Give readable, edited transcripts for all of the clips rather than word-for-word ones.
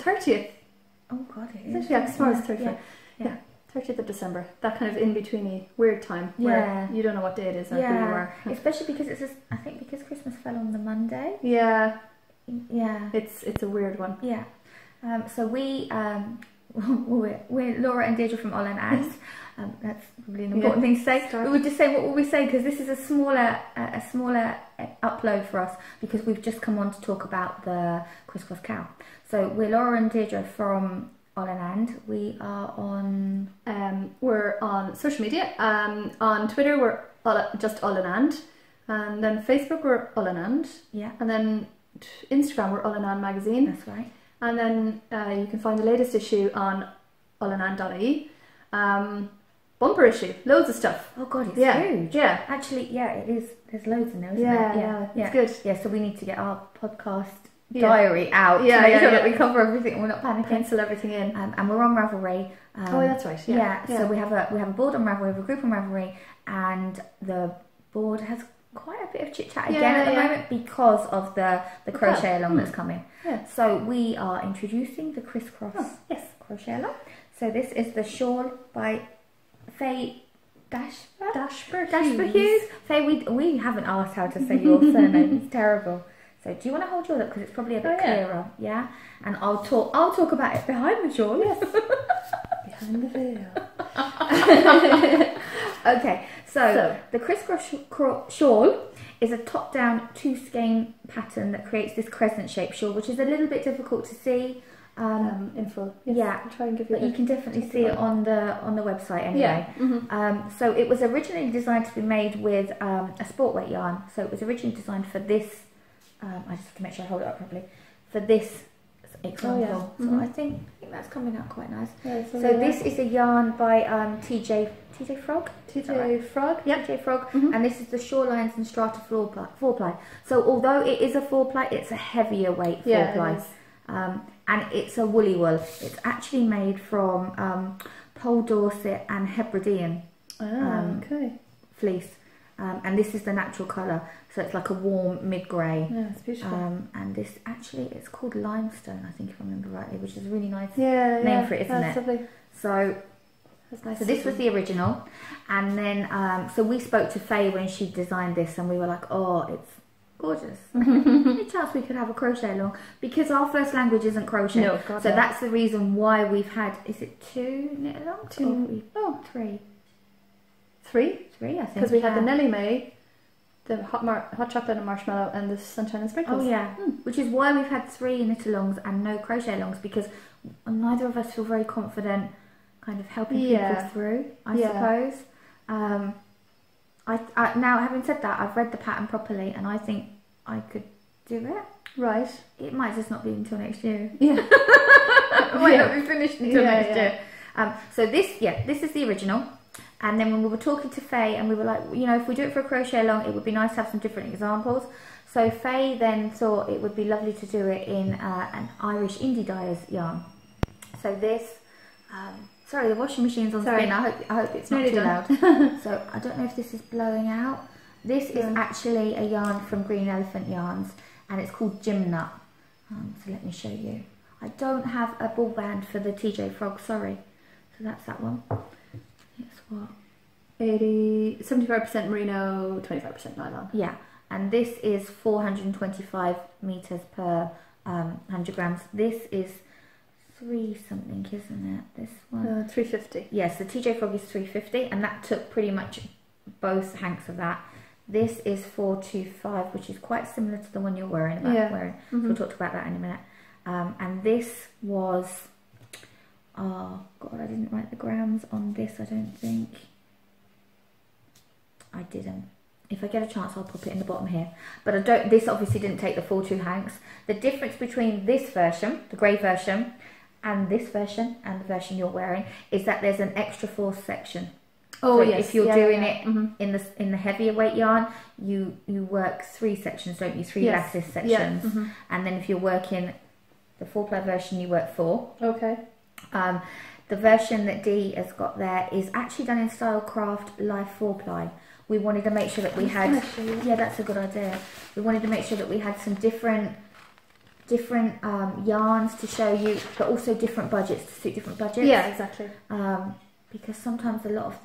30th. Oh God, it is. Yeah, tomorrow's 30th. Yeah. 30th of December. That kind of in-betweeny weird time where you don't know what day it is or who you are. Especially because it's I think because Christmas fell on the Monday. Yeah. Yeah. It's a weird one. Yeah. So we're Laura and Deirdre from Olann and. That's probably an important thing to say. We would just say what will we say, because this is a smaller upload for us, because we've just come on to talk about the Criss Cross CAL. So we're Laura and Deirdre from Olann and. We are on we're on social media. On Twitter we're just Olann and then Facebook we're Olann and then Instagram we're Olann Magazine. That's right. And then you can find the latest issue on olann.ie. Bumper issue, loads of stuff. Oh God, it's huge. Yeah, actually, yeah, it is. There's loads in there, isn't there? Yeah, it's good. Yeah, so we need to get our podcast diary out to make sure that we cover everything and we're not panicking. Pencil everything in. And we're on Ravelry. Oh, that's right. Yeah. So we have a board on Ravelry, we have a group on Ravelry, and the board has quite a bit of chit chat again at the moment because of the crochet-along that's coming. Yeah. So we are introducing the Criss Cross crochet-along. So this is the shawl by Fay Dashper-Hughes. Fay, we haven't asked how to say your surname. It's terrible. So do you want to hold yours up, because it's probably a bit clearer, yeah? And I'll talk about it behind the shawl. Yes. Behind the veil. Okay, so the Criss-Cross shawl is a top-down 2-skein pattern that creates this crescent-shaped shawl, which is a little bit difficult to see in full. Yes, I'll try and give you. But you can definitely see it on the website anyway. Yeah. So it was originally designed to be made with a sport weight yarn. So it was originally designed for this. I just have to make sure I hold it up properly. For this example. So I think that's coming out quite nice. Yeah, so this is a yarn by TJ Frog. TJ Frog. Yep. TJ Frog. And this is the Shorelines and Strata 4-ply. So although it is a 4-ply, it's a heavier weight 4-ply. And it's a woolly wool. It's actually made from Pole Dorset and Hebridean fleece. And this is the natural colour. So it's like a warm mid-grey. Yeah, it's beautiful. And this actually, it's called limestone, I think, if I remember rightly, which is a really nice name for it, isn't it? Lovely. So this was the original. And then, so we spoke to Fay when she designed this, and we were like, oh, it's gorgeous. Any chance we could have a crochet along, because our first language isn't crochet. No, God, so that's the reason why we've had, is it 2 knit along? 3. Three, I think. Because we had the Nellie Mae, the hot chocolate and marshmallow, and the sunshine and sprinkles. Oh yeah, which is why we've had 3 knit alongs and no crochet alongs, because neither of us feel very confident kind of helping people through, I suppose. Now, having said that, I've read the pattern properly, and I think I could do it. Right. It might just not be until next year. Yeah. It might not be finished until next year. So this is the original. And then when we were talking to Fay, and we were like, you know, if we do it for a crochet along, it would be nice to have some different examples. So Fay then thought it would be lovely to do it in an Irish indie dyers yarn. So this, sorry, the washing machine's on spin. I hope it's not too loud. So I don't know if this is blowing out. This is actually a yarn from Green Elephant Yarns, and it's called Gym Nut. So let me show you. I don't have a ball band for the TJ Frog, sorry. So that's that one. It's what? 75% merino, 25% nylon. Yeah, and this is 425 meters per 100 grams. This is 3 something, isn't it? This one? 350. Yes, the TJ Frog is 350, and that took pretty much both hanks of that. This is 425, which is quite similar to the one you're wearing. So we'll talk about that in a minute. And this was, oh God, I didn't write the grams on this, I don't think. I didn't. If I get a chance, I'll pop it in the bottom here. But I don't. This obviously didn't take the full 2 hanks. The difference between this version, the grey version, and this version, and the version you're wearing, is that there's an extra 4th section. Oh, so yes. If you're doing it in the heavier weight yarn, you work 3 sections, don't you? 3 lattice sections. Yeah. And then if you're working the 4-ply version, you work 4. Okay. The version that Dee has got there is actually done in Stylecraft Life 4-ply. We wanted to make sure that we had, yeah, that's a good idea. We wanted to make sure that we had some different different yarns to show you, but also different budgets to suit different budgets. Yeah, exactly. Because sometimes a lot of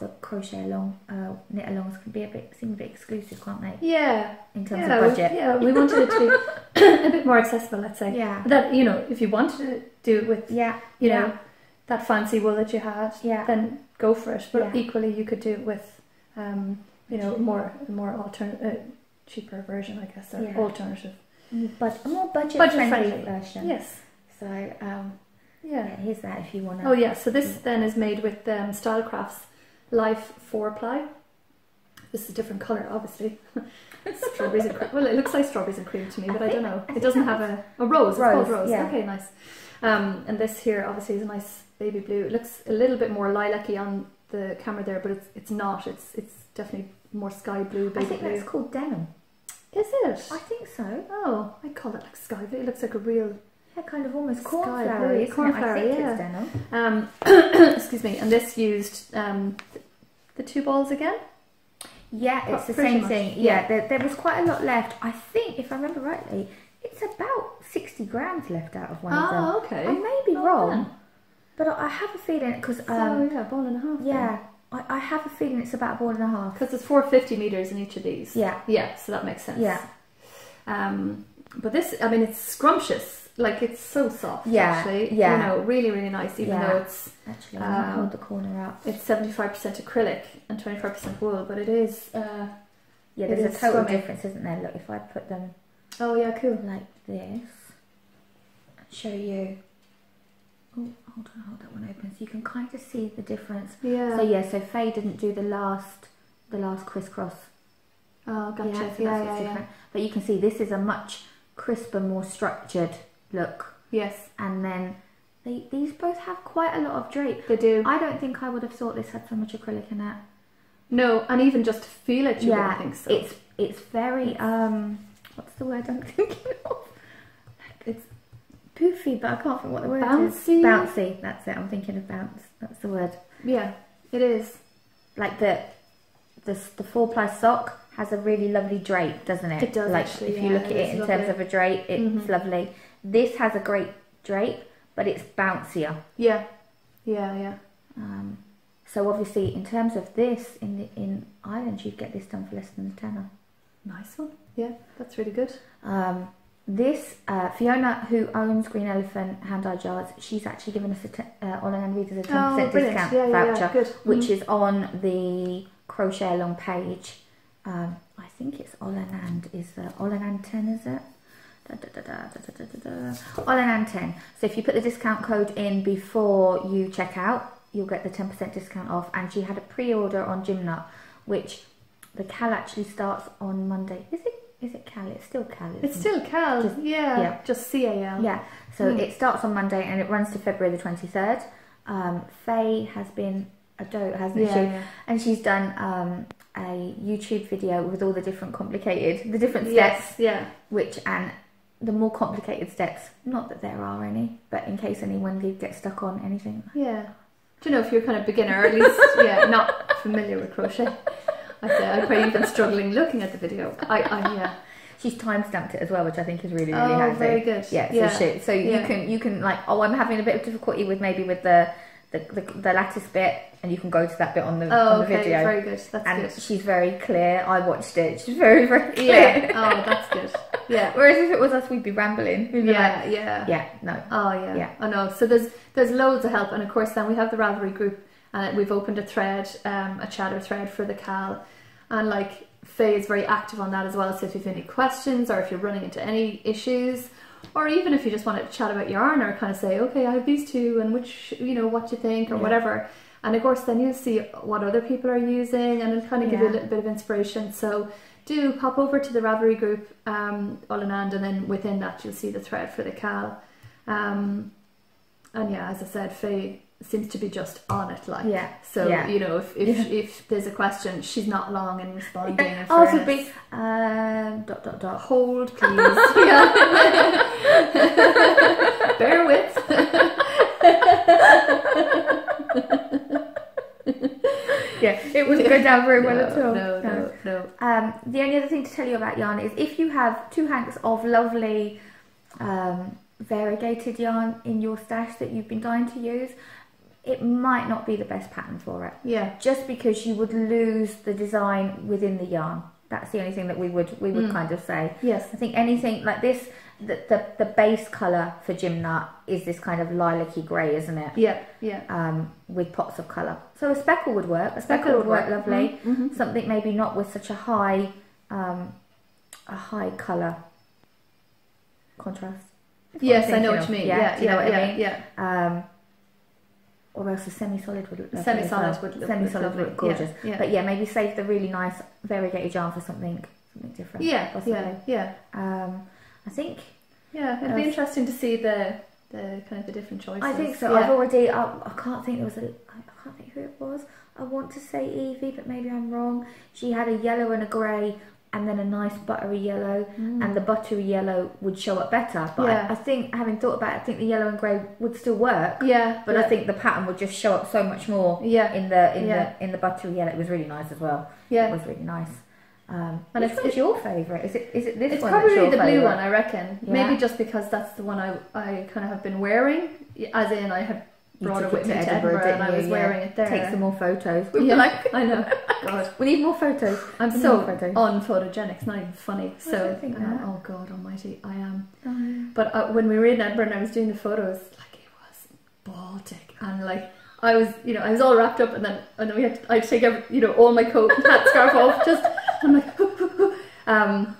the crochet along knit alongs can be seem a bit exclusive, can't they? Yeah. In terms of budget. We wanted it to be a bit more accessible, let's say. Yeah. That, you know, if you wanted to do it with, you know, that fancy wool that you had, then go for it. But equally, you could do it with, you know, more cheaper version, I guess, or alternative. But a more budget-friendly version. Yes. So, here's that if you want to. Oh yeah, so this then is made with Stylecraft's Life 4-ply. This is a different colour, obviously. Strawberries and cream. Well, it looks like strawberries and cream to me, but I don't know. It doesn't have a rose. It's called rose. Yeah. Okay, nice. And this here obviously is a nice baby blue. It looks a little bit more lilac-y on the camera there, but it's not. It's definitely more sky blue, baby blue. I think that's called denim. Is it? I think so. Oh, I call it like sky blue. It looks like a real... Yeah, kind of almost cornflowery, isn't it? I think it's denim. Excuse me. And this used the 2 balls again? Yeah, it's the same thing. Yeah, there was quite a lot left. I think, if I remember rightly, it's about 60 grams left out of one of them. Oh, okay. I may be wrong, but I have a feeling, because... a ball and a half. Yeah, I have a feeling it's about a ball and a half. Because there's 450 metres in each of these. Yeah. Yeah, so that makes sense. Yeah. But this, I mean, it's scrumptious. Like, it's so soft, actually. Yeah. You know, really, really nice, even though it's... Actually, I'm going to hold the corner up. It's 75% acrylic and 25% wool, but it is... there's a total difference, isn't there? Look, if I put them... Oh, yeah, cool. Like this. And show you... Oh, hold on, that one open. So you can kind of see the difference. Yeah. So Fay didn't do the last Crisscross. Oh, gotcha. Yeah, so that's different. But you can see this is a much crisper, more structured look. Yes. And then these both have quite a lot of drape. They do. I don't think I would have thought this had so much acrylic in it. No, and even just to feel it, you wouldn't think so. It's very what's the word I'm thinking of? It's poofy, but I can't think what the word is. Bouncy. That's it. I'm thinking of bounce. That's the word. Yeah, it is. Like the 4-ply sock has a really lovely drape, doesn't it? It does, like, actually. If you look at it in terms of a drape, it's lovely. This has a great drape, but it's bouncier. Yeah. So obviously, in terms of this, in Ireland, you'd get this done for less than a tenner. Nice one. Yeah, that's really good. This, Fiona, who owns Green Elephant Hand-Dyed Yards, she's actually given us Olann and Readers a 10% discount voucher, which is on the Crochet-a-Long page. I think it's Olann and, is the Olann and 10, is it? Olann and 10. So if you put the discount code in before you check out, you'll get the 10% discount off. And she had a pre-order on Gymnut, which the CAL actually starts on Monday. Is it CAL? It's still CAL. It's still CAL. Just CAL. Yeah. So it starts on Monday and it runs to February the 23rd. Faye has been a dote, hasn't she? Yeah. And she's done a YouTube video with all the different steps. Yes, yeah. And the more complicated steps, not that there are any, but in case anyone did get stuck on anything. Yeah. Do you know, if you're kind of beginner, or at least, not familiar with crochet, I'd probably been struggling looking at the video. Yeah. She's time-stamped it as well, which I think is really, really handy. Oh, very good. Yeah, so you can like, I'm having a bit of difficulty with the lattice bit, and you can go to that bit on the video. Very good. That's good. She's very clear. I watched it. She's very, very clear. Yeah. Oh, that's good. Yeah. Whereas if it was us, we'd be rambling. We'd be no. Oh yeah. Oh no. So there's loads of help, and of course then we have the Ravelry group, and we've opened a thread, a chatter thread for the CAL, and like Fay is very active on that as well. So if you have any questions, or if you're running into any issues, or even if you just want to chat about yarn, or kind of say, okay, I have these two, and which, what you think, or whatever. And of course then you'll see what other people are using, and it'll kind of give you a little bit of inspiration. So do pop over to the Ravelry group, Olann, and then within that you'll see the thread for the CAL. And yeah, as I said, Fay seems to be just on it, like. Yeah. So if there's a question, she's not long in responding. Also be hold, please. Bear with. Yeah, it wouldn't go down very well at all. No. The only other thing to tell you about yarn is if you have 2 hanks of lovely variegated yarn in your stash that you've been dying to use, it might not be the best pattern for it. Yeah. Just because you would lose the design within the yarn. That's the only thing that we would kind of say. Yes. I think anything like this, the base colour for Gymnut is this kind of lilac-y grey, isn't it? Yeah, yeah. With pops of colour. So a speckle would work. A speckle would work lovely. Mm-hmm. Something maybe not with such a high colour contrast. Yes, I know what you mean. Yeah, do you know what I mean? Yeah. Or else a semi-solid would look lovely. Semi-solid would look gorgeous. Yeah, yeah. But yeah, maybe save the really nice variegated yarn for something different. Yeah, possibly. yeah. I think. Yeah, it'd be interesting to see the kind of the different choices. I think so. Yeah. I've already. I can't think there was I can't think who it was. I want to say Evie, but maybe I'm wrong. She had a yellow and a grey, and then a nice buttery yellow, and the buttery yellow would show up better. But Yeah. I think, having thought about it, I think the yellow and grey would still work. Yeah, But I think the pattern would just show up so much more. Yeah. In the buttery yellow, it was really nice as well. Yeah. It was really nice. And which one's your favourite? Is it this it's one? probably that's your the blue favourite? one, I reckon. Yeah. Maybe just because that's the one I kind of have been wearing, as in I had brought it with me to Edinburgh and I was wearing it there. Take some more photos. Yeah, I know. God, we need more photos. I'm so unphotogenic. It's not even funny. I don't think that. Oh God Almighty, I am. Oh, yeah. But when we were in Edinburgh and I was doing the photos, like it was Baltic, and like I was all wrapped up, and then I'd take all my coat and hat scarf off. Just I'm like.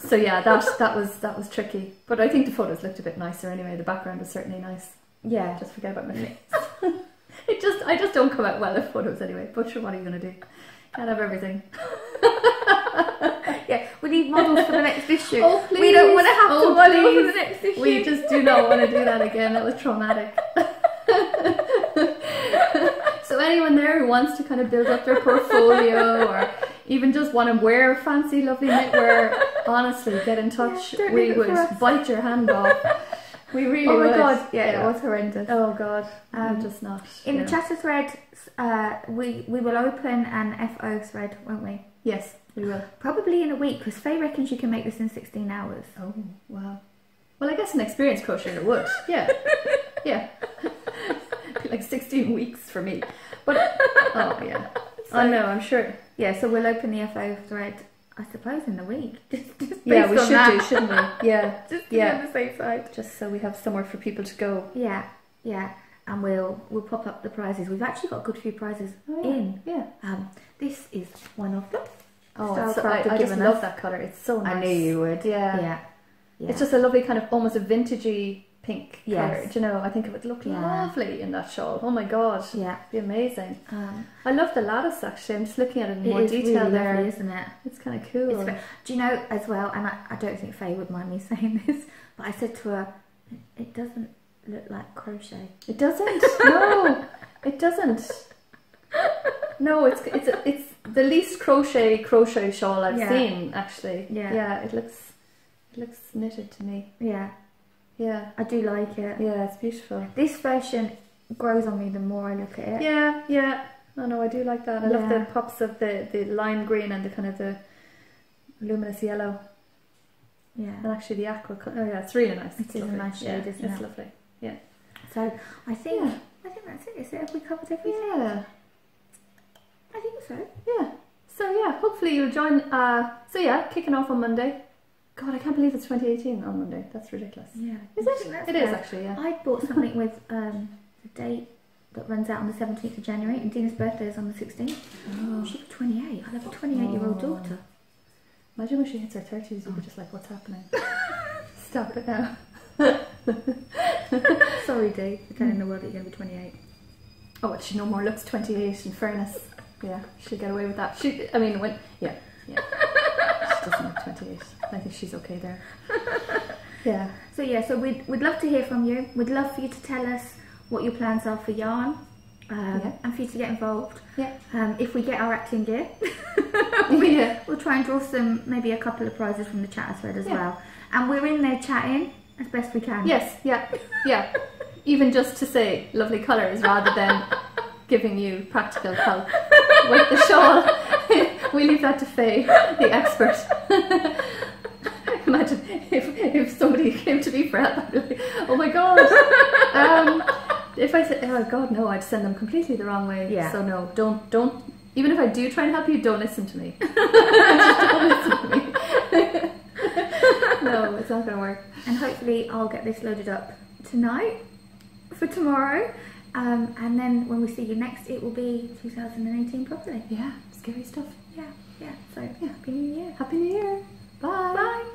So yeah, that was tricky, but I think the photos looked a bit nicer anyway. The background was certainly nice. Yeah, just forget about my face. I just don't come out well in photos anyway. But sure, what are you gonna do? Can't have everything. Yeah, we need models for the next issue. Oh please! We don't want to have to model for the next issue. We just do not want to do that again. That was traumatic. So anyone there who wants to kind of build up their portfolio, or even just want to wear fancy, lovely knitwear, honestly, get in touch. Yeah, we would bite your hand off. We really would. Oh my God, yeah, it was horrendous. Oh God, I'm just not. In the chatter thread, we will open an FO thread, won't we? Yes, we will. Probably in a week, because Faye reckons you can make this in 16 hours. Oh, wow. Well, I guess an experienced crocheter would. Yeah. Yeah. Like 16 weeks for me. But, oh yeah. So, I know, I'm sure. Yeah, so we'll open the FO thread, I suppose, in the week. Just yeah, we should do, shouldn't we? Yeah. Just to be on the safe side. Just so we have somewhere for people to go. Yeah, yeah. And we'll pop up the prizes. We've actually got a good few prizes in. Yeah. This is one of them. Oh, I just love that colour. It's so nice. I knew you would. Yeah. Yeah. It's just a lovely kind of almost a vintagey pink colour. Yes. Do you know? I think it would look lovely in that shawl. Oh my God. Yeah. It'd be amazing. I love the lattice actually. I'm just looking at it in more detail really there. Lovely, isn't it? It's kind of cool. Do you know as well, and I don't think Faye would mind me saying this, but I said to her, it doesn't look like crochet. It doesn't. No, it doesn't. No, it's the least crochet shawl I've seen actually. Yeah. Yeah, it looks knitted to me. Yeah. Yeah. I do like it. Yeah, it's beautiful. This version grows on me the more I look at it. Yeah, yeah. Oh no, I do like that. I love the pops of the lime green and the kind of the luminous yellow. Yeah. And actually the aqua colour. Oh yeah, it's really nice. It is a nice shade, isn't it? It's lovely. Yeah. So I think that's it. Is it? Have we covered everything? Yeah. I think so. Yeah. So yeah, hopefully you'll join. So yeah, kicking off on Monday. God, I can't believe it's 2018 on Monday. That's ridiculous. Yeah. Is it? It is actually, yeah. I bought something with the date that runs out on the 17th of January, and Dina's birthday is on the 16th. Oh. She's 28. I have a 28-year-old daughter. Imagine when she hits her 30s, you'll be just like, what's happening? Stop it now. Sorry, Dee, for telling the world that you're going to be 28. Oh, well, she no more looks 28, in fairness. Yeah, she'll get away with that. She doesn't look 28. I think she's okay there. Yeah. So we'd love to hear from you. We'd love for you to tell us what your plans are for yarn, and for you to get involved. Yeah. If we get our acting gear, we'll try and draw maybe a couple of prizes from the chatter thread as well. And we're in there chatting as best we can. Yes. Yeah. Yeah. Even just to say lovely colours rather than giving you practical help. with the shawl. We leave that to Fay, the expert. Imagine if somebody came to me for help, I'd be like, oh my god. If I said, oh god, no, I'd send them completely the wrong way. Yeah. So no, don't. Even if I do try and help you, don't listen to me. Just don't listen to me. No, it's not going to work. And hopefully I'll get this loaded up tonight for tomorrow. And then when we see you next, it will be 2018 properly. Yeah, scary stuff. Yeah. So Happy New Year. Happy New Year.